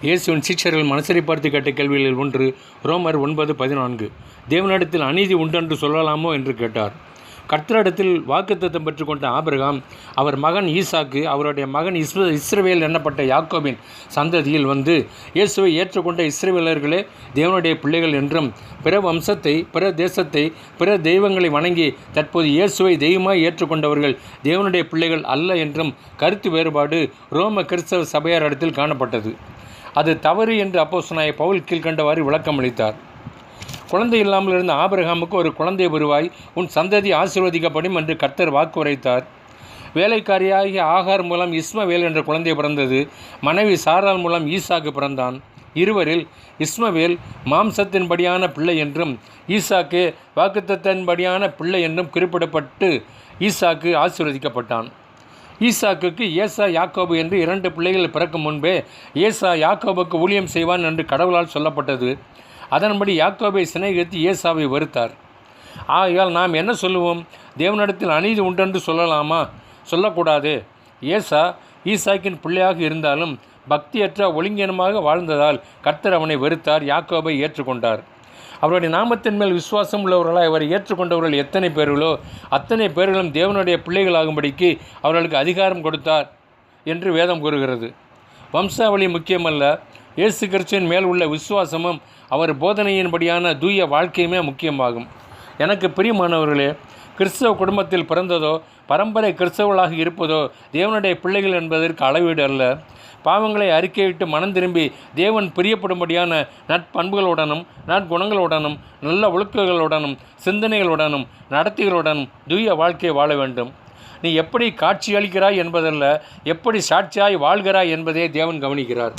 இயேசுவின் சீஷர்கள் மனசரை பார்த்து கேட்ட கேள்விகளில் ஒன்று ரோமர் 9:14 தேவனிடத்தில் அநீதி உண்டென்று சொல்லலாமோ என்று கேட்டார். கர்த்தரிடத்தில் வாக்குத்தத்தம் பெற்றுக்கொண்ட ஆபிரகாம், அவர் மகன் ஈசாக்கு, அவருடைய மகன் இஸ்ரவேல் எண்ணப்பட்ட யாக்கோபின் சந்ததியில் வந்து இயேசுவை ஏற்றுக்கொண்ட இஸ்ரவேலர்களே தேவனுடைய பிள்ளைகள் என்றும், பிற வம்சத்தை, பிற தேசத்தை, பிற தெய்வங்களை வணங்கி தற்போது இயேசுவை தெய்வமாய் ஏற்றுக்கொண்டவர்கள் தேவனுடைய பிள்ளைகள் அல்ல என்றும் கருத்து வேறுபாடு ரோம கிறிஸ்தவ சபையாரிடத்தில் காணப்பட்டது. அது தவறு என்று அப்போஸ்தலனாகிய பவுல் கீழ்க்கண்டவாறு விளக்கம் அளித்தார். குழந்தை இல்லாமல் இருந்த ஆபிரகாமுக்கு ஒரு குழந்தை வருவாய், உன் சந்ததி ஆசீர்வதிக்கப்படும் என்று கர்த்தர் வாக்கு உரைத்தார். வேலைக்காரியாகிய ஆகார் மூலம் இஸ்மவேல் என்ற குழந்தை பிறந்தது. மனைவி சாராள் மூலம் ஈசாக்கு பிறந்தான். இருவரில் இஸ்மவேல் மாம்சத்தின்படியான பிள்ளை என்றும் ஈசாக்கு வாக்குத்தத்தின்படியான பிள்ளை என்றும் குறிப்பிடப்பட்டு ஈசாக்கு ஆசீர்வதிக்கப்பட்டான். ஈசாக்குக்கு ஏசா யாக்கோபு என்று 2 பிள்ளைகள் பிறக்கும் முன்பே ஏசா யாக்கோபுக்கு ஊழியம் செய்வான் என்று கடவுளால் சொல்லப்பட்டது. அதன்படி யாக்கோபை சிநேகித்து ஏசாவை வெறுத்தார். ஆகையால் நாம் என்ன சொல்லுவோம்? தேவனிடத்தில் அநீதி உண்டென்று சொல்லலாமா? சொல்லக்கூடாது. ஏசா ஈசாக்கின் பிள்ளையாக இருந்தாலும் பக்தியற்ற ஒழுங்கீனமாக வாழ்ந்ததால் கர்த்தர் அவனை வெறுத்தார், யாக்கோபை ஏற்றுக்கொண்டார். அவருடைய நாமத்தின் மேல் விசுவாசம் உள்ளவர்களாய் அவரை ஏற்றுக்கொண்டவர்கள் எத்தனை பேர்களோ அத்தனை பேர்களும் தேவனுடைய பிள்ளைகளாகும்படிக்கு அவர்களுக்கு அதிகாரம் கொடுத்தார் என்று வேதம் கூறுகிறது. வம்சாவளி முக்கியமல்ல, இயேசு கிறிஸ்துவின் மேல் உள்ள விசுவாசமும் அவர் போதனையின்படியான தூய வாழ்க்கையுமே முக்கியமாகும். எனக்கு பிரியமானவர்களே, கிறிஸ்தவ குடும்பத்தில் பிறந்ததோ பரம்பரை கிறிஸ்தவர்களாக இருப்பதோ தேவனுடைய பிள்ளைகள் என்பதற்கு அளவீடு அல்ல. பாவங்களை அறிக்கையிட்டு மனம் திரும்பி தேவன் பிரியப்படும்படியான நற்பண்புகளுடனும் நற்குணங்களுடனும் நல்ல ஒழுக்கங்களுடனும் சிந்தனைகளுடனும் நடத்தைகளுடனும் தூய வாழ்க்கையை வாழ வேண்டும். நீ எப்படி காட்சியளிக்கிறாய் என்பதல்ல, எப்படி சாட்சியாய் வாழ்கிறாய் என்பதே தேவன் கவனிக்கிறார்.